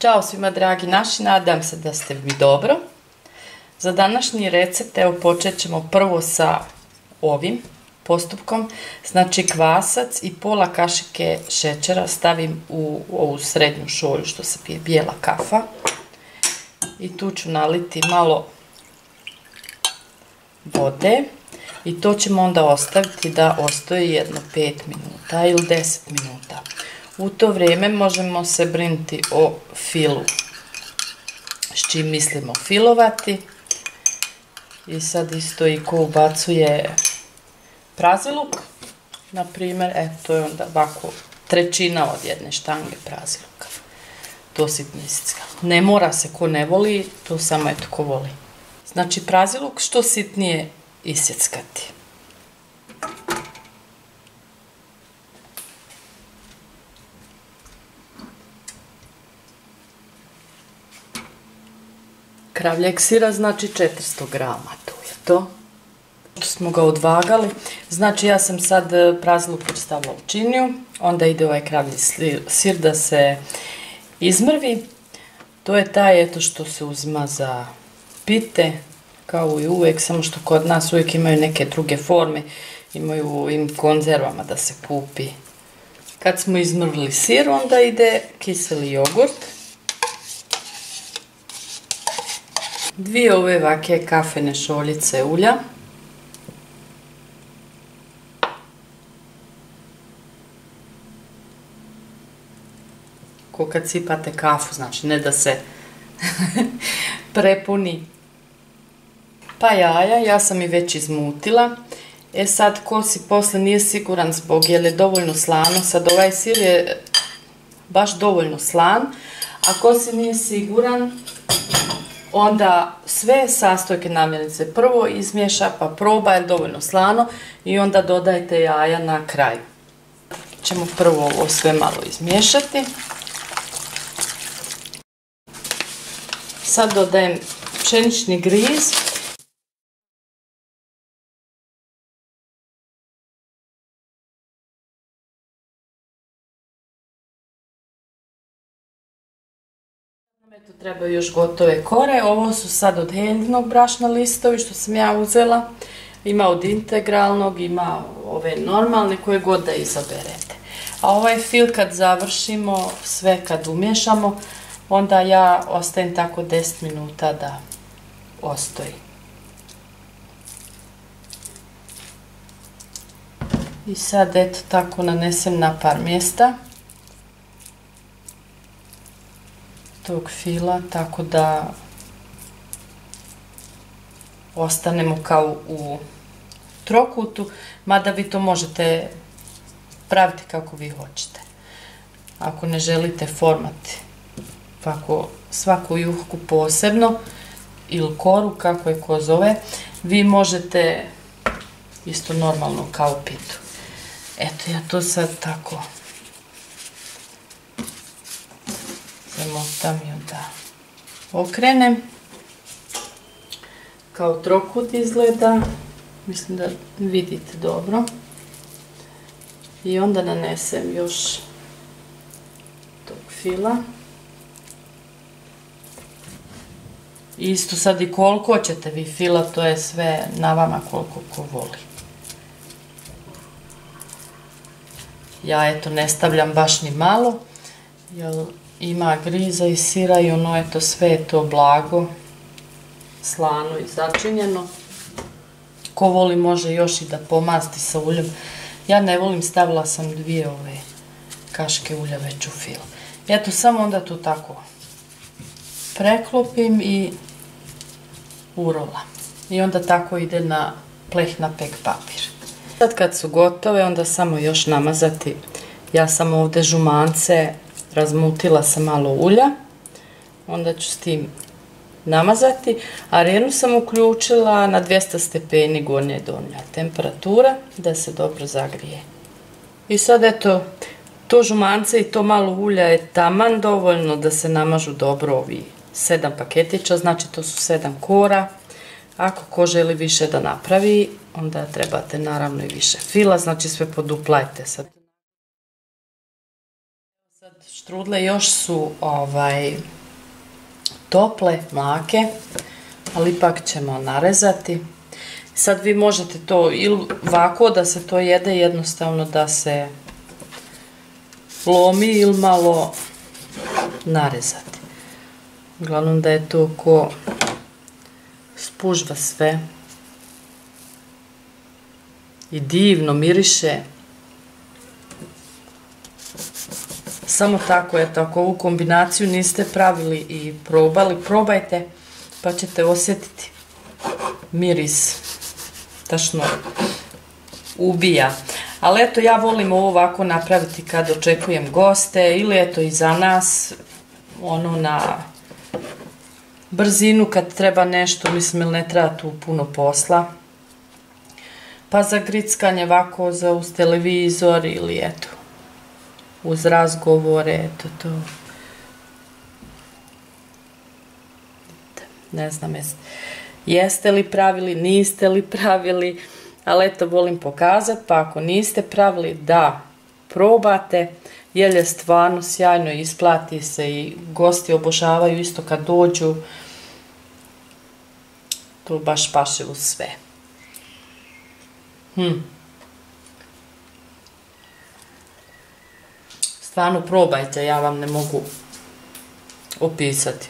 Ćao svima dragi naši, nadam se da ste vi dobro. Za današnji recept evo počet ćemo prvo sa ovim postupkom. Znači kvasac i pola kašike šećera stavim u ovu srednju šolju što se pije bijela kafa. I tu ću naliti malo vode i to ćemo onda ostaviti da ostoji jedno 5 minuta ili 10 minuta. U to vrijeme možemo se brinuti o filu, s čim mislimo filovati. I sad isto i ko ubacuje praziluk, na primjer, to je onda ovako trećina od jedne štange praziluka. To sitniska. Ne mora se ko ne voli, to samo eto ko voli. Znači praziluk što sitnije isjeckati. Kravljeg sira znači 400 grama, to je to. Smo ga odvagali, znači ja sam sad praziluk stavila u činiju, onda ide ovaj kravlji sir da se izmrvi. To je taj eto što se uzima za pite, kao i uvijek, samo što kod nas uvijek imaju neke druge forme, imaju u ovim konzervama da se kupi. Kad smo izmrvili sir, onda ide kiseli jogurt. 2 ove ovake kafene šoljice ulja. Ko kad sipate kafu, znači ne da se prepuni. Pa jaja, ja sam i već izmutila. Sad ko si posle nije siguran zbog je li dovoljno slano, sad ovaj sir je baš dovoljno slan, a ko si nije siguran, onda sve sastojke namirnice prvo izmiješa pa proba je li dovoljno slano i onda dodajte jaja na kraju. Ćemo prvo ovo sve malo izmiješati. Sad dodajem pšenični griz. Tu trebaju još gotove kore, ovo su sad od Heljinog brašna listovi što sam ja uzela. Ima od integralnog, ima ove normalne koje god da izaberete. A ovaj fil kad završimo, sve kad umiješamo, onda ja ostavim tako 10 minuta da ostoji. I sad eto tako nanesem na par mjesta tog fila, tako da ostanemo kao u trokutu, mada vi to možete praviti kako vi hoćete. Ako ne želite format svaku juhku posebno ili koru, kako je ko zove, vi možete isto normalno kao pitu. Eto, ja to sad tako zamotam i onda okrenem. Kao trokut izgleda, mislim da vidite dobro. I onda nanesem još tog fila. Isto sad i koliko ćete vi fila, to je sve na vama koliko ko voli. Ja eto ne stavljam baš ni malo, jer ima griza i sira i ono eto sve je to blago, slano i začinjeno. Ko voli može još i da pomasti sa uljem. Ja ne volim, stavila sam 2 ove kašike ulja već u fil. Eto samo onda to tako preklopim i urola. I onda tako ide na pleh na pek papir. Sad kad su gotove onda samo još namazati. Ja sam ovdje žumance razmutila sa malo ulja. Onda ću s tim namazati. Arenu sam uključila na 200 stepeni gornja i donja temperatura da se dobro zagrije. I sad eto, to žumance i to malo ulja je taman dovoljno da se namažu dobro ovi 7 paketića, znači to su 7 kora. Ako ko želi više da napravi, onda trebate naravno i više fila, znači sve poduplajte. Sad Štrudle još su tople, mlake, ali ipak ćemo narezati. Sad vi možete to ili ovako da se to jede, jednostavno da se lomi ili malo narezati. Uglavnom da je to ko spužva sve. I divno miriše. Samo tako, eto, ako ovu kombinaciju niste pravili i probali, probajte pa ćete osjetiti miris. Tačno ubija. Ali eto, ja volim ovo ovako napraviti kad očekujem goste ili eto i za nas, ono na brzinu kad treba nešto, mislim, ili ne treba tu puno posla. Pa za grickanje ovako uz televizor ili eto, uz razgovore, eto to. Ne znam, jeste li pravili, niste li pravili, ali eto, volim pokazati, pa ako niste pravili, da probate, jer je stvarno sjajno, isplati se i gosti obožavaju isto kad dođu. To baš paše u sve. Stvarno probajte, ja vam ne mogu opisati.